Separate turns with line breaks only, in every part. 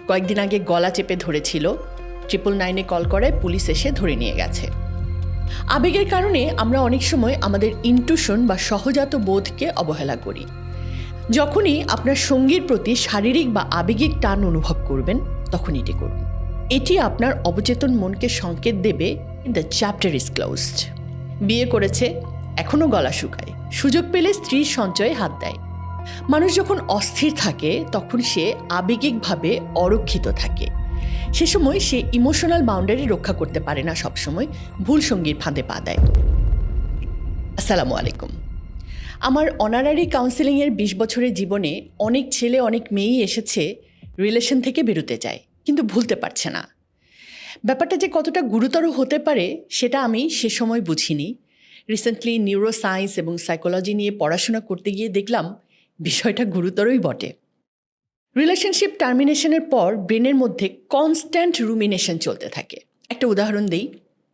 কয়েকদিন আগে গলা চেপে ধরেছিল, 999-এ কল করায় পুলিশ এসে ধরে নিয়ে গেছে। আবেগের কারণে আমরা অনেক সময় আমাদের ইনটুশন বা সহজাত বোধকে অবহেলা করি। যখনই আপনার সঙ্গীর প্রতি শারীরিক বা আবেগিক টান অনুভব করবেন, তখন এটি করুন। এটি আপনার অবচেতন মনকে সংকেত দেবে, দ্য চ্যাপ্টার ইজ ক্লোজড। বিয়ে করেছে, এখনও গলা শুকায়, সুযোগ পেলে স্ত্রীর সঞ্চয়ে হাত দেয়। মানুষ যখন অস্থির থাকে তখন সে আবেগিকভাবে অরক্ষিত থাকে। সে সময় সে ইমোশনাল বাউন্ডারি রক্ষা করতে পারে না, সবসময় ভুল সঙ্গীর ফাঁদে পা দেয়। আসসালামু আলাইকুম। আমার অনারারি কাউন্সেলিংয়ের 20 বছরের জীবনে অনেক ছেলে অনেক মেয়েই এসেছে রিলেশন থেকে বেরোতে চায়, কিন্তু ভুলতে পারছে না। ব্যাপারটা যে কতটা গুরুতর হতে পারে সেটা আমি সে সময় বুঝিনি। রিসেন্টলি নিউরো সায়েন্স এবং সাইকোলজি নিয়ে পড়াশোনা করতে গিয়ে দেখলাম বিষয়টা গুরুতরই বটে। রিলেশনশিপ টার্মিনেশনের পর ব্রেনের মধ্যে কনস্ট্যান্ট রুমিনেশন চলতে থাকে। একটা উদাহরণ দিই,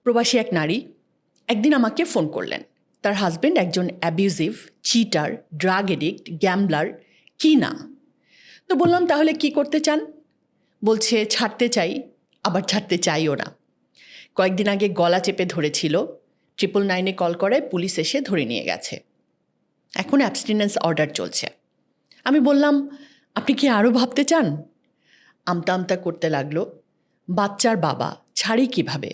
প্রবাসী এক নারী একদিন আমাকে ফোন করলেন। তার হাজব্যান্ড একজন অ্যাবিউজিভ, চিটার, ড্রাগ এডিক্ট, গ্যাম্বলার, কি না। তো বললাম, তাহলে কি করতে চান? বলছে ছাড়তে চাই, আবার ছাড়তে চাইও না। কয়েকদিন আগে গলা চেপে ধরেছিল, 999-এ কল করায় পুলিশ এসে ধরে নিয়ে গেছে। এখন অ্যাবস্টিনেন্স অর্ডার চলছে। আমি বললাম, আপনি কি আরও ভাবতে চান? আমতা আমতা করতে লাগলো, বাচ্চার বাবা, ছাড়ি কিভাবে?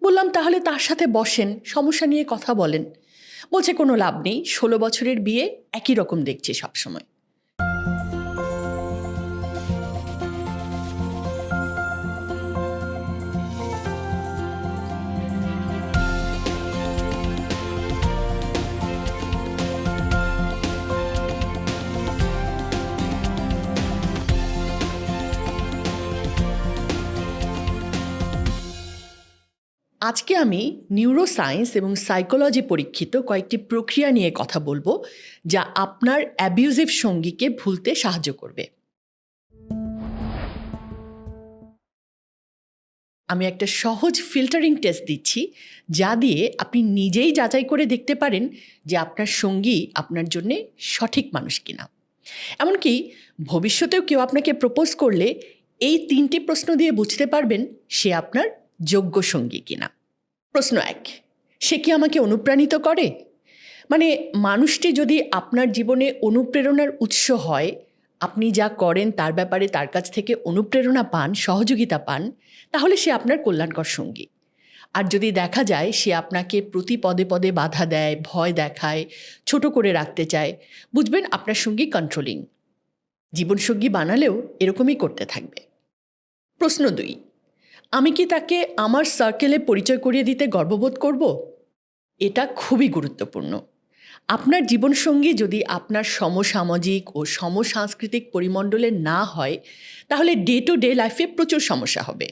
বললাম, তাহলে তার সাথে বসেন, সমস্যা নিয়ে কথা বলেন। বলছে কোনো লাভ নেই, 16 বছরের বিয়ে, একই রকম দেখছি সবসময়। আজকে আমি নিউরো সায়েন্স এবং সাইকোলজি পরীক্ষিত কয়েকটি প্রক্রিয়া নিয়ে কথা বলবো, যা আপনার অ্যাবিউজিভ সঙ্গীকে ভুলতে সাহায্য করবে। আমি একটা সহজ ফিল্টারিং টেস্ট দিচ্ছি, যা দিয়ে আপনি নিজেই যাচাই করে দেখতে পারেন যে আপনার সঙ্গী আপনার জন্যে সঠিক মানুষ কিনা। এমনকি ভবিষ্যতেও কেউ আপনাকে প্রপোজ করলে এই 3টি প্রশ্ন দিয়ে বুঝতে পারবেন সে আপনার যোগ্য সঙ্গী কিনা। প্রশ্ন 1, সে কি আমাকে অনুপ্রাণিত করে? মানে মানুষটি যদি আপনার জীবনে অনুপ্রেরণার উৎস হয়, আপনি যা করেন তার ব্যাপারে তার কাছ থেকে অনুপ্রেরণা পান, সহযোগিতা পান, তাহলে সে আপনার কল্যাণকর সঙ্গী। আর যদি দেখা যায় সে আপনাকে প্রতি পদে পদে বাধা দেয়, ভয় দেখায়, ছোট করে রাখতে চায়, বুঝবেন আপনার সঙ্গী কন্ট্রোলিং। জীবনসঙ্গী বানালেও এরকমই করতে থাকবে। প্রশ্ন 2, আমি কি তাকে আমার সার্কেলে পরিচয় করিয়ে দিতে গর্ববোধ করব? এটা খুবই গুরুত্বপূর্ণ। আপনার জীবনসঙ্গী যদি আপনার সমসামাজিক ও সমসাংস্কৃতিক পরিমণ্ডলের না হয়, তাহলে ডে টু ডে লাইফে প্রচুর সমস্যা হবে।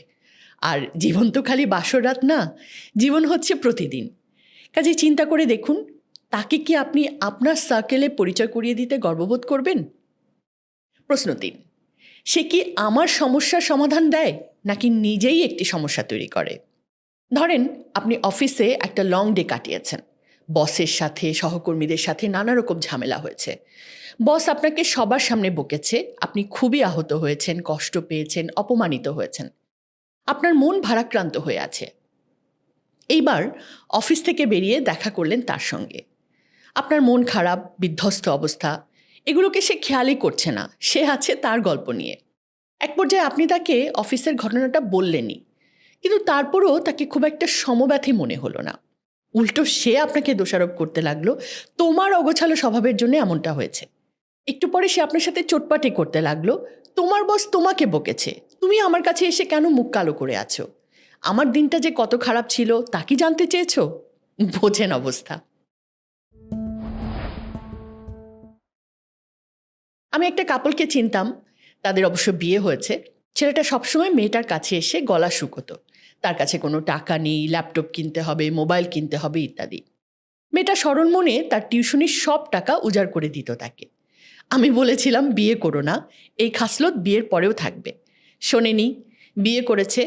আর জীবন তো খালি বাসর রাত না, জীবন হচ্ছে প্রতিদিন। কাজে চিন্তা করে দেখুন, তাকে কি আপনি আপনার সার্কেলে পরিচয় করিয়ে দিতে গর্ববোধ করবেন? প্রশ্ন 3, সে কি আমার সমস্যার সমাধান দেয় নাকি নিজেই একটি সমস্যা তৈরি করে? ধরেন আপনি অফিসে একটা লং ডে কাটিয়েছেন, বসের সাথে, সহকর্মীদের সাথে নানা রকম ঝামেলা হয়েছে। বস আপনাকে সবার সামনে বকেছে, আপনি খুবই আহত হয়েছেন, কষ্ট পেয়েছেন, অপমানিত হয়েছেন। আপনার মন ভারাক্রান্ত হয়ে আছে। এইবার অফিস থেকে বেরিয়ে দেখা করলেন তার সঙ্গে। আপনার মন খারাপ, বিধ্বস্ত অবস্থা, এগুলোকে সে খেয়ালই করছে না, সে আছে তার গল্প নিয়ে। এক পর্যায়ে আপনি তাকে অফিসের ঘটনাটা বললেনই, কিন্তু তারপরও তাকে খুব একটা সমব্যথী মনে হলো না। উল্টো সে আপনাকে দোষারোপ করতে লাগলো, তোমার অগোছালো স্বভাবের জন্য এমনটা হয়েছে। একটু পরে সে আপনার সাথে চোটপাটি করতে লাগলো, তোমার বস তোমাকে বকেছে, তুমি আমার কাছে এসে কেন মুখ কালো করে আছো? আমার দিনটা যে কত খারাপ ছিল তা কি জানতে চেয়েছো? বোঝেন অবস্থা। আমি একটা কাপলকে চিনতাম, তাদের অবশ্য বিয়ে হয়েছে। ছেলেটা সবসময় মেয়েটার কাছে এসে গলা শুকোতো, তার কাছে কোনো টাকা নেই, ল্যাপটপ কিনতে হবে, মোবাইল কিনতে হবে ইত্যাদি। মেয়েটা সরল মনে তার টিউশনির সব টাকা উজাড় করে দিত তাকে। আমি বলেছিলাম বিয়ে করো না, এই খাসলত বিয়ের পরেও থাকবে। শোনেনি, বিয়ে করেছে,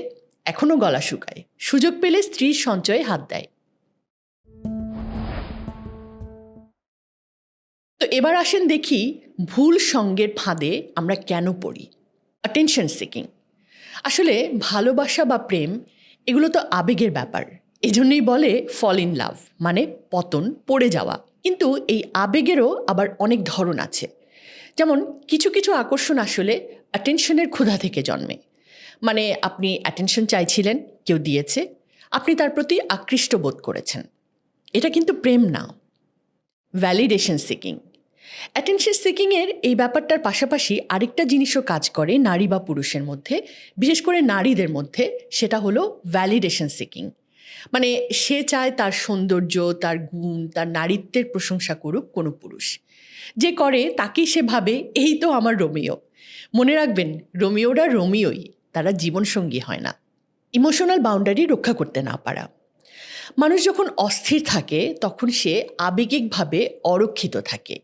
এখনও গলা শুকায়, সুযোগ পেলে স্ত্রীর সঞ্চয়ে হাত দেয়। তো এবার আসেন দেখি ভুল সঙ্গের ফাঁদে আমরা কেন পড়ি। Attention seeking. আসলে ভালোবাসা বা প্রেম এগুলো তো আবেগের ব্যাপার। এজন্যই বলে ফল ইন লাভ, মানে পতন, পড়ে যাওয়া। কিন্তু এই আবেগেরও আবার অনেক ধরন আছে। যেমন কিছু কিছু আকর্ষণ আসলে অ্যাটেনশনের ক্ষুধা থেকে জন্মে। মানে আপনি অ্যাটেনশন চাইছিলেন, কেউ দিয়েছে, আপনি তার প্রতি আকৃষ্ট বোধ করেছেন। এটা কিন্তু প্রেম না। Validation seeking. অ্যাটেনশন সিকিংয়ের এই ব্যাপারটার পাশাপাশি আরেকটা জিনিসও কাজ করে নারী বা পুরুষের মধ্যে, বিশেষ করে নারীদের মধ্যে, সেটা হলো ভ্যালিডেশন সিকিং। মানে সে চায় তার সৌন্দর্য, তার গুণ, তার নারীত্বের প্রশংসা করুক কোনো পুরুষ। যে করে তাকেই সে ভাবে এই তো আমার রোমিও। মনে রাখবেন, রোমিওরা রোমিওই, তারা জীবনসঙ্গী হয় না। ইমোশনাল বাউন্ডারি রক্ষা করতে না পারা। মানুষ যখন অস্থির থাকে তখন সে আবেগিকভাবে অরক্ষিত থাকে।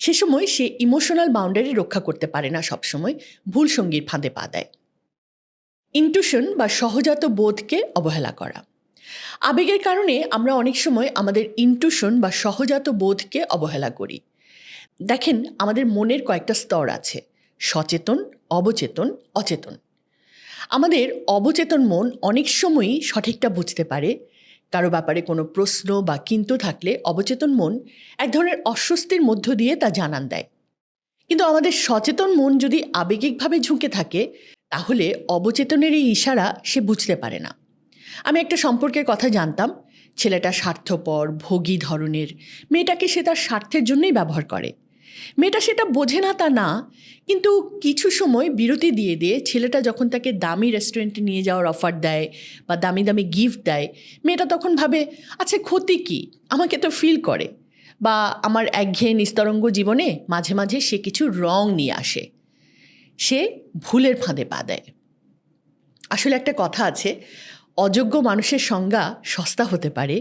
সে সময় সে ইমোশনাল বাউন্ডারি রক্ষা করতে পারে না, সবসময় ভুল সঙ্গীর ফাঁদে পা দেয়। ইনটুশন বা সহজাত বোধকে অবহেলা করা। আবেগের কারণে আমরা অনেক সময় আমাদের ইনটুশন বা সহজাত বোধকে অবহেলা করি। দেখেন, আমাদের মনের কয়েকটা স্তর আছে: সচেতন, অবচেতন, অচেতন। আমাদের অবচেতন মন অনেক সময়ই সঠিকটা বুঝতে পারে। কারো ব্যাপারে কোনো প্রশ্ন বা কিন্তু থাকলে অবচেতন মন এক ধরনের অস্বস্তির মধ্য দিয়ে তা জানান দেয়। কিন্তু আমাদের সচেতন মন যদি আবেগিকভাবে ঝুঁকে থাকে, তাহলে অবচেতনের এই ইশারা সে বুঝতে পারে না। আমি একটা সম্পর্কের কথা জানতাম। ছেলেটা স্বার্থপর, ভোগী ধরনের, মেয়েটাকে সে তার স্বার্থের জন্যই ব্যবহার করে। মেয়েটা সেটা বোঝে না তা না, কিন্তু কিছু সময় বিরতি দিয়ে দিয়ে ছেলেটা যখন তাকে দামি রেস্টুরেন্টে নিয়ে যাওয়ার অফার দেয় বা দামি দামি গিফট দেয়, মেয়েটা তখন ভাবে, আচ্ছা ক্ষতি কী, আমাকে তো ফিল করে। বা আমার একঘেয়ে নিস্তরঙ্গ জীবনে মাঝে মাঝে সে কিছু রং নিয়ে আসে। সে ভুলের ফাঁদে পা দেয়। আসলে একটা কথা আছে, অযোগ্য মানুষের সংজ্ঞা সস্তা হতে পারে,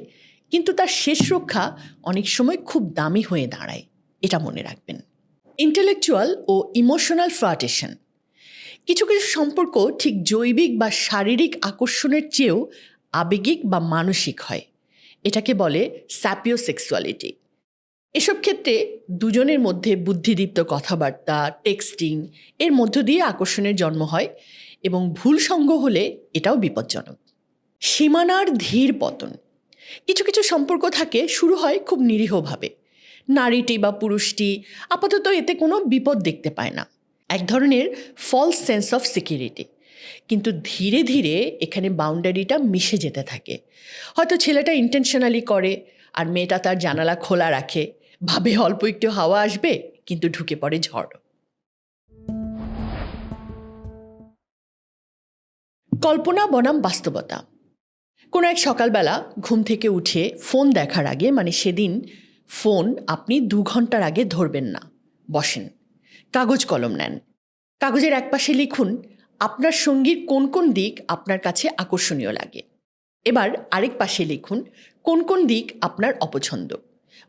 কিন্তু তার শেষ রক্ষা অনেক সময় খুব দামি হয়ে দাঁড়ায়। এটা মনে রাখবেন। ইন্টেলেকচুয়াল ও ইমোশনাল ফ্লার্টেশন। কিছু কিছু সম্পর্ক ঠিক জৈবিক বা শারীরিক আকর্ষণের চেয়েও আবেগিক বা মানসিক হয়। এটাকে বলে স্যাপিওসেক্সুয়ালিটি। এসব ক্ষেত্রে দুজনের মধ্যে বুদ্ধিদীপ্ত কথাবার্তা, টেক্সটিং এর মধ্য দিয়ে আকর্ষণের জন্ম হয়, এবং ভুল সঙ্গ হলে এটাও বিপজ্জনক। সীমানার ধীর পতন। কিছু কিছু সম্পর্ক থাকে, শুরু হয় খুব নিরীহভাবে। নারীটি বা পুরুষটি আপাতত এতে কোনো বিপদ দেখতে পায় না, এক ধরনের ফলস সেন্স অফ সিকিউরিটি। কিন্তু ধীরে ধীরে এখানে বাউন্ডারিটা মিশে যেতে থাকে। হয়তো ছেলেটা ইন্টেনশনালি করে, আর মেয়েটা তার জানালা খোলা রাখে, ভাবে অল্প একটু হাওয়া আসবে, কিন্তু ঢুকে পড়ে ঝড়। কল্পনা বনাম বাস্তবতা। কোনো এক সকালবেলা ঘুম থেকে উঠে ফোন দেখার আগে, মানে সেদিন ফোন আপনি 2 ঘন্টার আগে ধরবেন না। বসেন, কাগজ কলম নেন। কাগজের একপাশে লিখুন আপনার সঙ্গীর কোন কোন দিক আপনার কাছে আকর্ষণীয় লাগে। এবার আরেক পাশে লিখুন কোন কোন দিক আপনার অপছন্দ,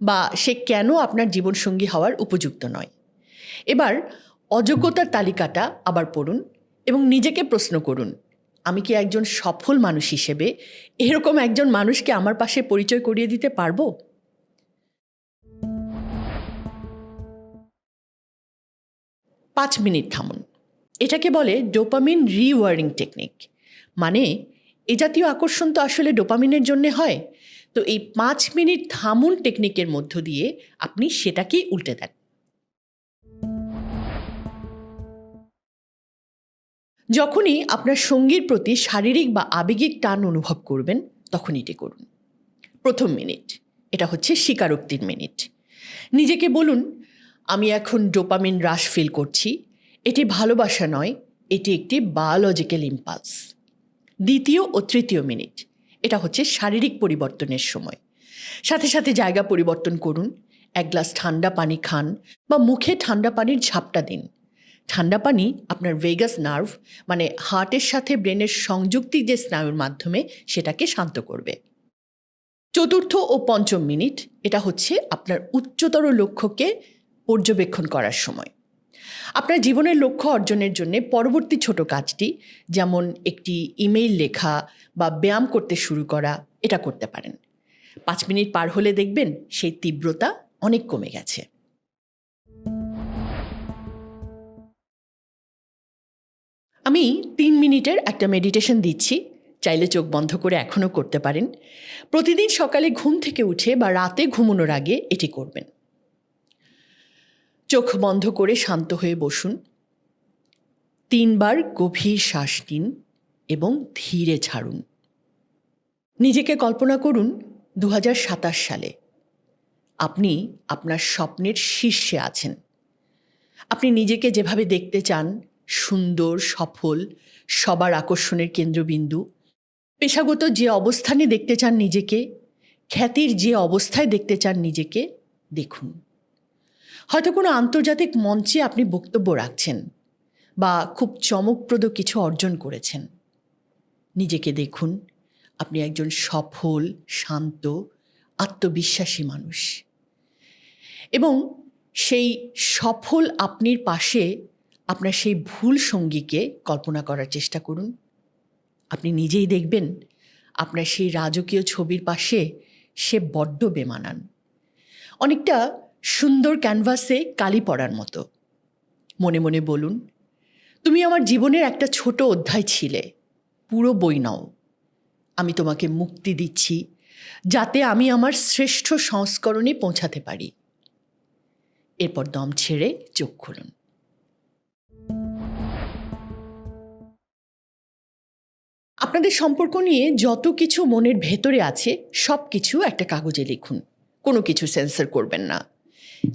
বা সে কেন আপনার জীবনসঙ্গী হওয়ার উপযুক্ত নয়। এবার অযোগ্যতার তালিকাটা আবার পড়ুন এবং নিজেকে প্রশ্ন করুন, আমি কি একজন সফল মানুষ হিসেবে এরকম একজন মানুষকে আমার পাশে পরিচয় করিয়ে দিতে পারবো? 5 মিনিট থামুন। এটাকে বলে ডোপামিন রিওয়ার্ডিং টেকনিক। মানে এ জাতীয় আকর্ষণ তো আসলে ডোপামিনের জন্যে হয়। তো এই 5 মিনিট থামুন টেকনিকের মধ্য দিয়ে আপনি সেটাকেই উল্টে দেন। যখনই আপনার সঙ্গীর প্রতি শারীরিক বা আবেগিক টান অনুভব করবেন, তখন এটি করুন। 1 মিনিট, এটা হচ্ছে স্বীকারোক্তির মিনিট। নিজেকে বলুন, আমি এখন ডোপামিন হ্রাস ফিল করছি। এটি ভালোবাসা নয়, এটি একটি বায়োলজিক্যাল ইম্পালস। 2য় ও 3য় মিনিট, এটা হচ্ছে শারীরিক পরিবর্তনের সময়। সাথে সাথে জায়গা পরিবর্তন করুন। 1 গ্লাস ঠান্ডা পানি খান বা মুখে ঠান্ডা পানির ঝাপটা দিন। ঠান্ডা পানি আপনার ভেগাস নার্ভ, মানে হার্টের সাথে ব্রেনের সংযুক্তি যে স্নায়ুর মাধ্যমে, সেটাকে শান্ত করবে। 4র্থ ও 5ম মিনিট, এটা হচ্ছে আপনার উচ্চতর লক্ষ্যকে পর্যবেক্ষণ করার সময়। আপনার জীবনের লক্ষ্য অর্জনের জন্য পরবর্তী ছোট কাজটি, যেমন একটি ইমেইল লেখা বা ব্যায়াম করতে শুরু করা, এটা করতে পারেন। 5 মিনিট পার হলে দেখবেন সেই তীব্রতা অনেক কমে গেছে। আমি 3 মিনিটের একটা মেডিটেশন দিচ্ছি, চাইলে চোখ বন্ধ করে এখনও করতে পারেন। প্রতিদিন সকালে ঘুম থেকে উঠে বা রাতে ঘুমানোর আগে এটি করবেন। চোখ বন্ধ করে শান্ত হয়ে বসুন। 3 বার গভীর শ্বাস নিন এবং ধীরে ছাড়ুন। নিজেকে কল্পনা করুন 2027 সালে আপনি আপনার স্বপ্নের শীর্ষে আছেন। আপনি নিজেকে যেভাবে দেখতে চান, সুন্দর, সফল, সবার আকর্ষণের কেন্দ্রবিন্দু, পেশাগত যে অবস্থানে দেখতে চান নিজেকে, খ্যাতির যে অবস্থায় দেখতে চান নিজেকে, দেখুন। হয়তো কোনো আন্তর্জাতিক মঞ্চে আপনি বক্তব্য রাখছেন বা খুব চমকপ্রদ কিছু অর্জন করেছেন। নিজেকে দেখুন আপনি একজন সফল, শান্ত, আত্মবিশ্বাসী মানুষ। এবং সেই সফল আপনির পাশে আপনার সেই ভুল সঙ্গীকে কল্পনা করার চেষ্টা করুন। আপনি নিজেই দেখবেন আপনার সেই রাজকীয় ছবির পাশে সে বড্ড বেমানান, অনেকটা সুন্দর ক্যানভাসে কালি পড়ার মতো। মনে মনে বলুন, তুমি আমার জীবনের একটা ছোট অধ্যায় ছিলে, পুরো বই নাও। আমি তোমাকে মুক্তি দিচ্ছি যাতে আমি আমার শ্রেষ্ঠ সংস্করণে পৌঁছাতে পারি। এরপর দম ছেড়ে চোখ খুলুন। আপনাদের সম্পর্ক নিয়ে যত কিছু মনের ভেতরে আছে সব কিছু একটা কাগজে লিখুন। কোনো কিছু সেন্সর করবেন না।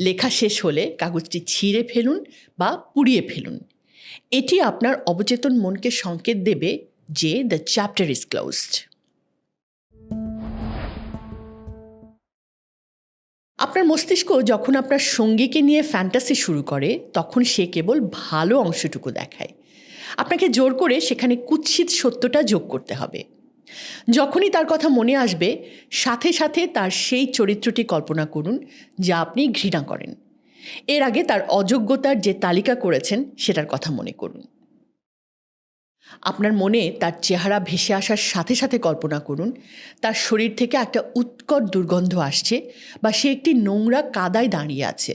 লেখা শেষ হলে কাগজটি ছিঁড়ে ফেলুন বা পুড়িয়ে ফেলুন। এটি আপনার অবচেতন মনকে সংকেত দেবে যে দ্য চ্যাপ্টার ইজ ক্লোজড। আপনার মস্তিষ্ক যখন আপনার সঙ্গীকে নিয়ে ফ্যান্টাসি শুরু করে তখন সে কেবল ভালো অংশটুকু দেখায়। আপনাকে জোর করে সেখানে কুৎসিত সত্যটা যোগ করতে হবে। যখনই তার কথা মনে আসবে সাথে সাথে তার সেই চরিত্রটি কল্পনা করুন যা আপনি ঘৃণা করেন। এর আগে তার অযোগ্যতার যে তালিকা করেছেন সেটার কথা মনে করুন। আপনার মনে তার চেহারা ভেসে আসার সাথে সাথে কল্পনা করুন তার শরীর থেকে একটা উৎকট দুর্গন্ধ আসছে বা সে একটি নোংরা কাদায় দাঁড়িয়ে আছে।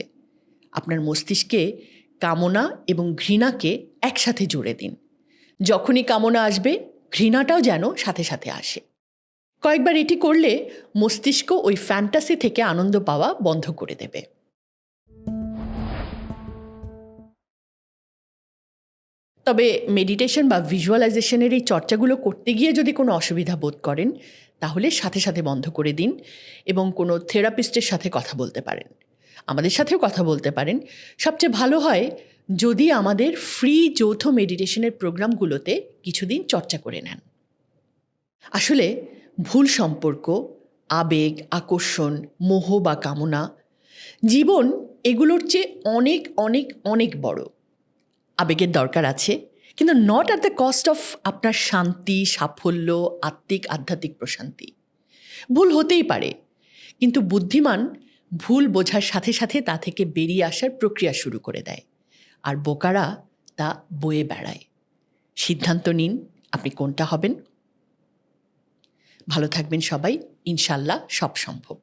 আপনার মস্তিষ্কে কামনা এবং ঘৃণাকে একসাথে জুড়ে দিন। যখনই কামনা আসবে ঘৃণাটাও যেন সাথে সাথে আসে। কয়েকবার এটি করলে মস্তিষ্ক ওই ফ্যান্টাসি থেকে আনন্দ পাওয়া বন্ধ করে দেবে। তবে মেডিটেশন বা ভিজুয়ালাইজেশনের এই চর্চাগুলো করতে গিয়ে যদি কোনো অসুবিধা বোধ করেন তাহলে সাথে সাথে বন্ধ করে দিন এবং কোনো থেরাপিস্টের সাথে কথা বলতে পারেন। আমাদের সাথেও কথা বলতে পারেন। সবচেয়ে ভালো হয় যদি আমাদের ফ্রি যৌথ মেডিটেশনের প্রোগ্রামগুলোতে কিছুদিন চর্চা করে নেন। আসলে ভুল সম্পর্ক, আবেগ, আকর্ষণ, মোহ বা কামনা, জীবন এগুলোর চেয়ে অনেক অনেক অনেক বড়। আবেগের দরকার আছে, কিন্তু not at the cost of আপনার শান্তি, সাফল্য, আধ্যাত্মিক প্রশান্তি। ভুল হতেই পারে, কিন্তু বুদ্ধিমান ভুল বোঝার সাথে সাথে তা থেকে বেরিয়ে আসার প্রক্রিয়া শুরু করে দেয়, আর বোকারা তা বয়ে বেড়ায়। সিদ্ধান্ত নিন আপনি কোনটা হবেন। ভালো থাকবেন সবাই, ইনশাল্লাহ সব সম্ভব।